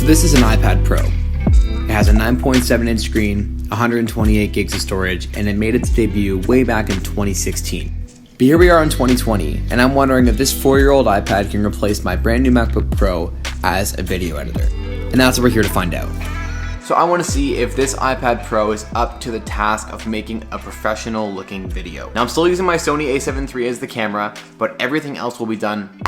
So this is an iPad Pro. It has a 9.7 inch screen, 128 gigs of storage, and it made its debut way back in 2016. But here we are in 2020, and I'm wondering if this 4-year-old iPad can replace my brand new MacBook Pro as a video editor. And that's what we're here to find out. So I want to see if this iPad Pro is up to the task of making a professional looking video. Now I'm still using my Sony a7 III as the camera, but everything else will be done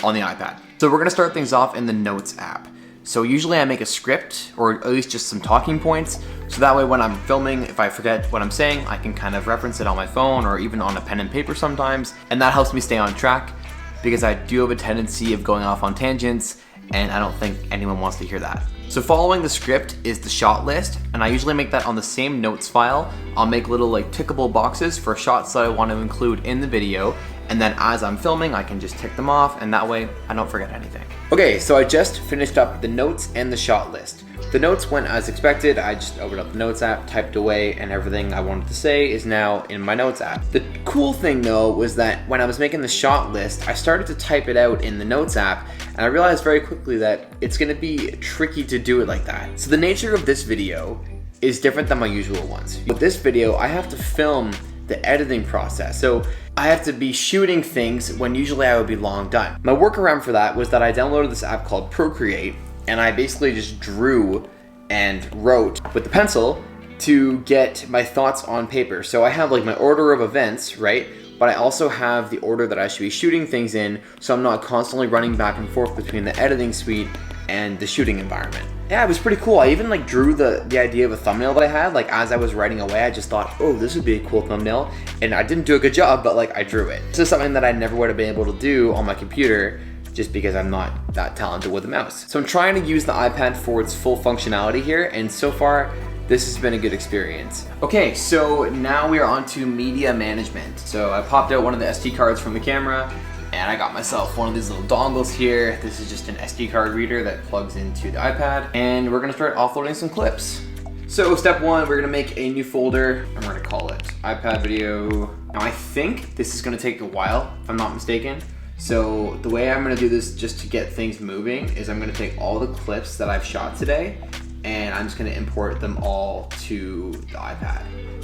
on the iPad. So we're going to start things off in the Notes app. So usually I make a script, or at least just some talking points, so that way when I'm filming, if I forget what I'm saying, I can kind of reference it on my phone or even on a pen and paper sometimes, and that helps me stay on track because I do have a tendency of going off on tangents, and I don't think anyone wants to hear that. So following the script is the shot list, and I usually make that on the same notes file. I'll make little like tickable boxes for shots that I want to include in the video, and then as I'm filming, I can just tick them off, and that way I don't forget anything. Okay, so I just finished up the notes and the shot list. The notes went as expected. I just opened up the Notes app, typed away, and everything I wanted to say is now in my Notes app. The cool thing though was that when I was making the shot list, I started to type it out in the Notes app, and I realized very quickly that it's gonna be tricky to do it like that. So the nature of this video is different than my usual ones. With this video, I have to film the editing process. So I have to be shooting things when usually I would be long done. My workaround for that was that I downloaded this app called Procreate, and I basically just drew and wrote with the pencil to get my thoughts on paper. So I have like my order of events, right? But I also have the order that I should be shooting things in, so I'm not constantly running back and forth between the editing suite and the shooting environment. Yeah, it was pretty cool. I even like drew the idea of a thumbnail that I had. Like as I was writing away, I just thought, oh, this would be a cool thumbnail. And I didn't do a good job, but like I drew it. This is something that I never would have been able to do on my computer just because I'm not that talented with a mouse. So I'm trying to use the iPad for its full functionality here, and so far, this has been a good experience. Okay, so now we are on to media management. So I popped out one of the SD cards from the camera, and I got myself one of these little dongles here. This is just an SD card reader that plugs into the iPad, and we're gonna start offloading some clips. So step one, we're gonna make a new folder. I'm gonna call it iPad video. Now I think this is gonna take a while, if I'm not mistaken. So the way I'm gonna do this just to get things moving is I'm gonna take all the clips that I've shot today, and I'm just gonna import them all to the iPad.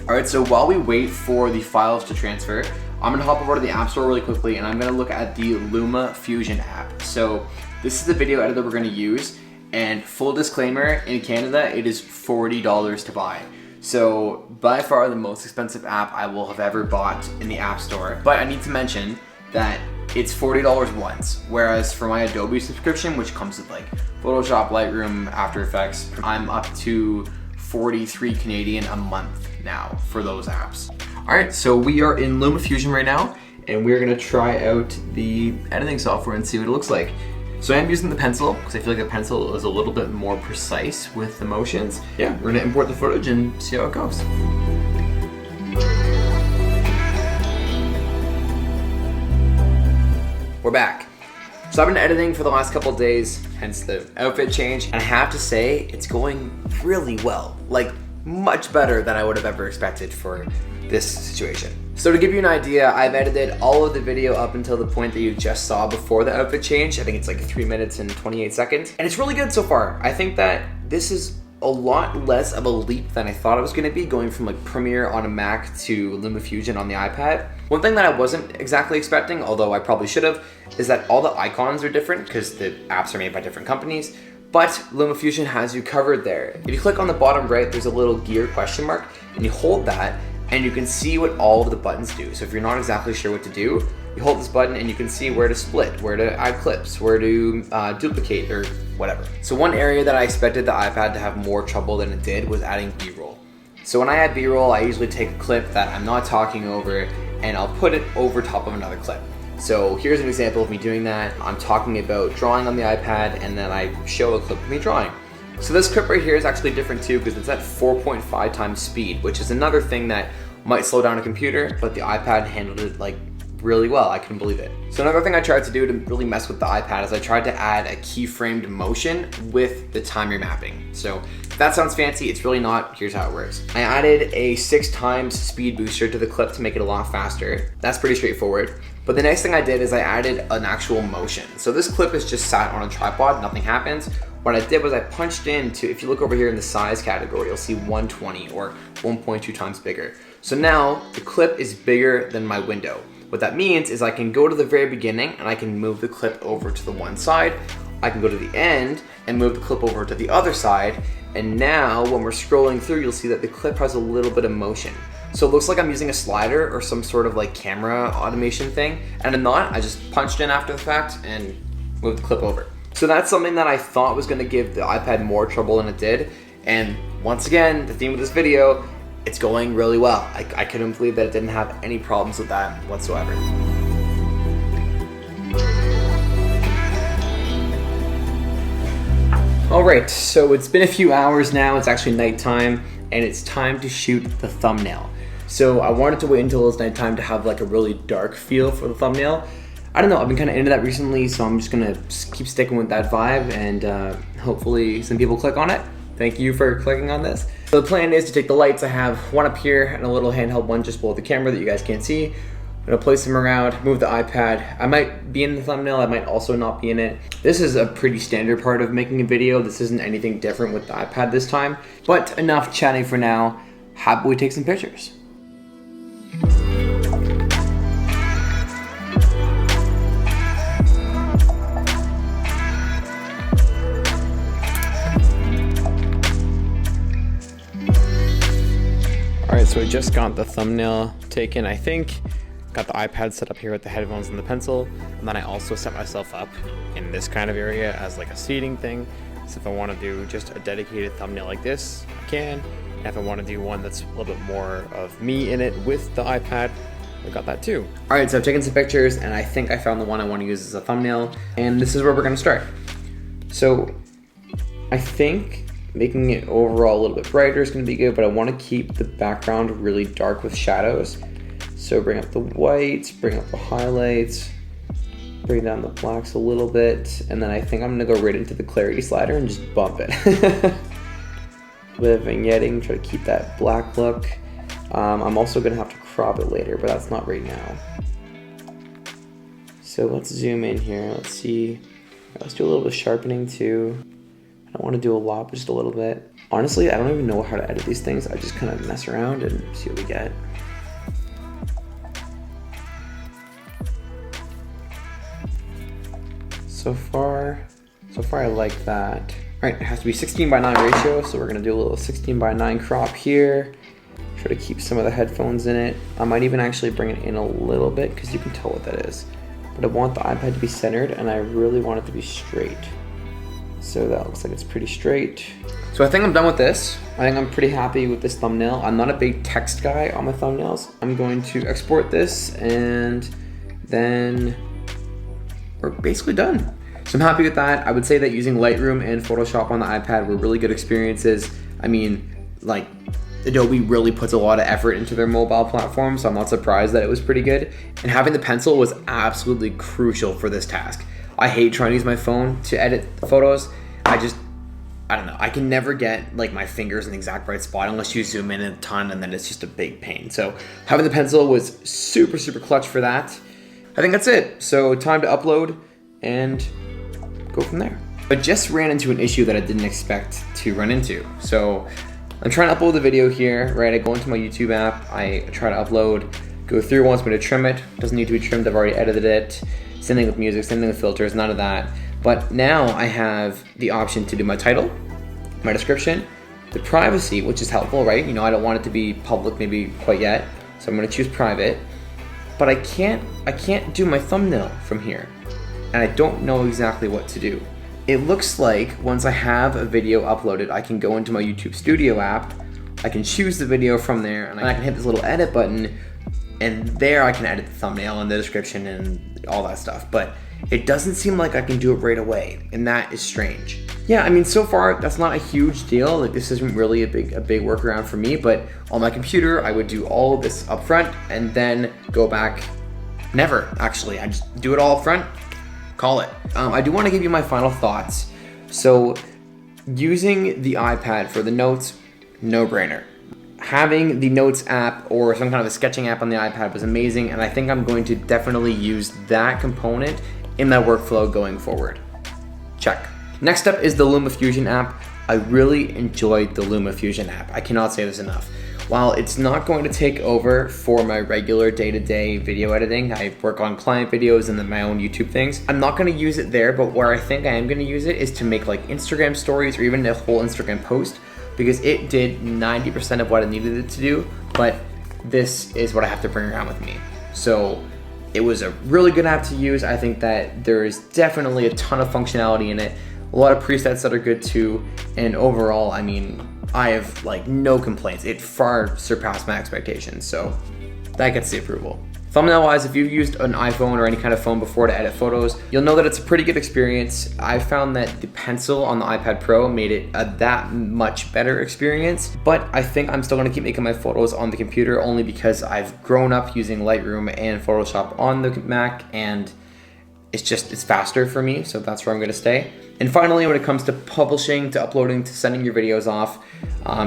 All right, so while we wait for the files to transfer, I'm gonna hop over to the App Store really quickly, and I'm gonna look at the LumaFusion app. So this is the video editor we're gonna use, and full disclaimer, in Canada, it is $40 to buy. So by far the most expensive app I will have ever bought in the App Store. But I need to mention that it's $40 once, whereas for my Adobe subscription, which comes with like Photoshop, Lightroom, After Effects, I'm up to 43 Canadian a month now for those apps. All right, so we are in LumaFusion right now, and we're gonna try out the editing software and see what it looks like. So I'm using the pencil, because I feel like the pencil is a little bit more precise with the motions. Yeah, we're gonna import the footage and see how it goes. We're back. So I've been editing for the last couple of days, hence the outfit change, and I have to say, it's going really well. Like, much better than I would have ever expected for this situation. So to give you an idea, I've edited all of the video up until the point that you just saw before the outfit change. I think it's like 3 minutes and 28 seconds, and it's really good so far. I think that this is a lot less of a leap than I thought it was gonna be, going from like Premiere on a Mac to LumaFusion on the iPad. One thing that I wasn't exactly expecting, although I probably should have, is that all the icons are different because the apps are made by different companies, but LumaFusion has you covered there. If you click on the bottom right, there's a little gear question mark, and you hold that, and you can see what all of the buttons do. So if you're not exactly sure what to do, you hold this button and you can see where to split, where to add clips, where to duplicate or whatever. So one area that I expected the iPad to have more trouble than it did was adding B-roll. So when I add B-roll, I usually take a clip that I'm not talking over and I'll put it over top of another clip. So here's an example of me doing that. I'm talking about drawing on the iPad, and then I show a clip of me drawing. So this clip right here is actually different too, because it's at 4.5 times speed, which is another thing that might slow down a computer, but the iPad handled it like really well. I couldn't believe it. So another thing I tried to do to really mess with the iPad is I tried to add a keyframed motion with the timer mapping. So if that sounds fancy, it's really not. Here's how it works. I added a 6 times speed booster to the clip to make it a lot faster. That's pretty straightforward. But the next thing I did is I added an actual motion. So this clip is just sat on a tripod, nothing happens. what I did was I punched into, if you look over here in the size category, you'll see 120 or 1.2 times bigger. So now the clip is bigger than my window. What that means is I can go to the very beginning and I can move the clip over to the one side. I can go to the end and move the clip over to the other side. And now when we're scrolling through, you'll see that the clip has a little bit of motion. So it looks like I'm using a slider or some sort of like camera automation thing. And I'm not, I just punched in after the fact and moved the clip over. So that's something that I thought was gonna give the iPad more trouble than it did. And once again, the theme of this video, it's going really well. I couldn't believe that it didn't have any problems with that whatsoever. All right, so it's been a few hours now. It's actually nighttime and it's time to shoot the thumbnail. So I wanted to wait until it's nighttime to have like a really dark feel for the thumbnail. I don't know, I've been kind of into that recently, so I'm just gonna keep sticking with that vibe and hopefully some people click on it. Thank you for clicking on this. So the plan is to take the lights. I have one up here and a little handheld one just below the camera that you guys can't see. I'm gonna place them around, move the iPad. I might be in the thumbnail, I might also not be in it. This is a pretty standard part of making a video. This isn't anything different with the iPad this time. But enough chatting for now. How about we take some pictures? Alright, so I just got the thumbnail taken, I think. Got the iPad set up here with the headphones and the pencil. And then I also set myself up in this kind of area as like a seating thing. So if I want to do just a dedicated thumbnail like this, I can. And if I want to do one that's a little bit more of me in it with the iPad, I got that too. Alright, so I've taken some pictures and I think I found the one I want to use as a thumbnail. And this is where we're going to start. So I think making it overall a little bit brighter is going to be good, but I want to keep the background really dark with shadows. So bring up the whites, bring up the highlights, bring down the blacks a little bit, and then I think I'm going to go right into the clarity slider and just bump it. A bit of vignetting, try to keep that black look. I'm also going to have to crop it later, but that's not right now. So let's zoom in here. Let's see. Let's do a little bit of sharpening too. I don't want to do a lot, but just a little bit. Honestly, I don't even know how to edit these things. I just kind of mess around and see what we get. So far I like that. All right, it has to be 16:9 ratio, so we're gonna do a little 16:9 crop here. Try to keep some of the headphones in it. I might even actually bring it in a little bit because you can tell what that is. But I want the iPad to be centered and I really want it to be straight. So that looks like it's pretty straight. So I think I'm done with this. I think I'm pretty happy with this thumbnail. I'm not a big text guy on my thumbnails. I'm going to export this and then we're basically done. So I'm happy with that. I would say that using Lightroom and Photoshop on the iPad were really good experiences. I mean, like Adobe really puts a lot of effort into their mobile platform, so I'm not surprised that it was pretty good. And having the pencil was absolutely crucial for this task. I hate trying to use my phone to edit photos. I don't know. I can never get like my fingers in the exact right spot unless you zoom in a ton, and then it's just a big pain. So having the pencil was super, super clutch for that. I think that's it. So time to upload and go from there. I just ran into an issue that I didn't expect to run into. So I'm trying to upload the video here, right? I go into my YouTube app, I try to upload, go through, wants me to trim it. Doesn't need to be trimmed, I've already edited it. Same thing with music, same thing with filters, none of that. But now I have the option to do my title, my description, the privacy, which is helpful, right? You know, I don't want it to be public maybe quite yet, so I'm gonna choose private. But I can't do my thumbnail from here, and I don't know exactly what to do. It looks like once I have a video uploaded, I can go into my YouTube Studio app, I can choose the video from there, and I can hit this little edit button, and there I can edit the thumbnail and the description and all that stuff. But it doesn't seem like I can do it right away, and that is strange. Yeah, I mean, so far that's not a huge deal. Like, this isn't really a big workaround for me, but on my computer I would do all of this up front and then go back. Never, actually. I just do it all up front, call it. I do want to give you my final thoughts. So using the iPad for the notes, no brainer. Having the Notes app or some kind of a sketching app on the iPad was amazing, and I think I'm going to definitely use that component in my workflow going forward. Check. Next up is the LumaFusion app. I really enjoyed the LumaFusion app. I cannot say this enough. While it's not going to take over for my regular day-to-day video editing, I work on client videos and then my own YouTube things, I'm not going to use it there, but where I think I am going to use it is to make like Instagram stories or even a whole Instagram post, because it did 90% of what I needed it to do, but this is what I have to bring around with me. So it was a really good app to use. I think that there is definitely a ton of functionality in it, a lot of presets that are good too, and overall, I mean, I have like no complaints. It far surpassed my expectations, so that gets the approval. Thumbnail wise, if you've used an iPhone or any kind of phone before to edit photos, you'll know that it's a pretty good experience. I found that the pencil on the iPad Pro made it a that much better experience, but I think I'm still gonna keep making my photos on the computer only because I've grown up using Lightroom and Photoshop on the Mac, and it's faster for me, so that's where I'm gonna stay. And finally, when it comes to publishing, to uploading, to sending your videos off,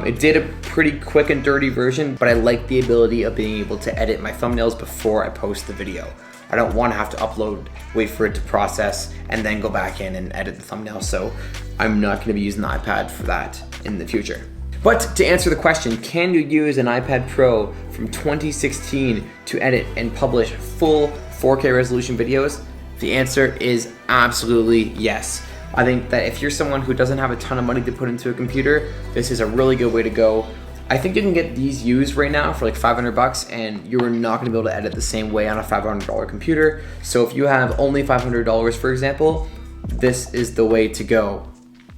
it did a pretty quick and dirty version, but I like the ability of being able to edit my thumbnails before I post the video. I don't wanna have to upload, wait for it to process, and then go back in and edit the thumbnail, so I'm not gonna be using the iPad for that in the future. But to answer the question, can you use an iPad Pro from 2016 to edit and publish full 4K resolution videos? The answer is absolutely yes. I think that if you're someone who doesn't have a ton of money to put into a computer, this is a really good way to go. I think you can get these used right now for like 500 bucks, and you're not gonna be able to edit the same way on a $500 computer. So if you have only $500, for example, this is the way to go,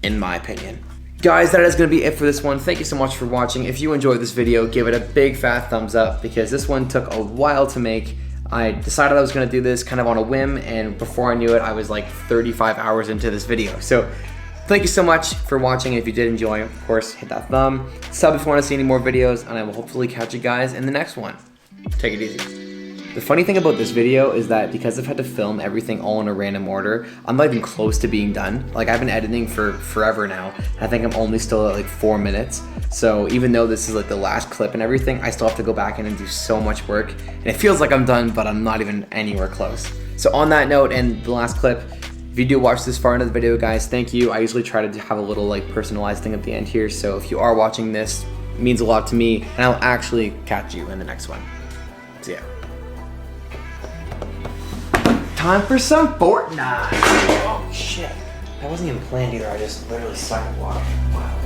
in my opinion. Guys, that is gonna be it for this one. Thank you so much for watching. If you enjoyed this video, give it a big fat thumbs up, because this one took a while to make. I decided I was gonna do this kind of on a whim, and before I knew it, I was like 35 hours into this video. So thank you so much for watching. If you did enjoy, of course, hit that thumb. Sub if you wanna see any more videos, and I will hopefully catch you guys in the next one. Take it easy. The funny thing about this video is that because I've had to film everything all in a random order, I'm not even close to being done. Like, I've been editing for forever now. I think I'm only still at like 4 minutes. So even though this is like the last clip and everything, I still have to go back in and do so much work. And it feels like I'm done, but I'm not even anywhere close. So on that note, and the last clip, if you do watch this far into the video, guys, thank you. I usually try to have a little like personalized thing at the end here. So if you are watching this, it means a lot to me, and I'll actually catch you in the next one. See ya. Time for some Fortnite. Oh shit. That wasn't even planned either. I just literally suck at water. Wow.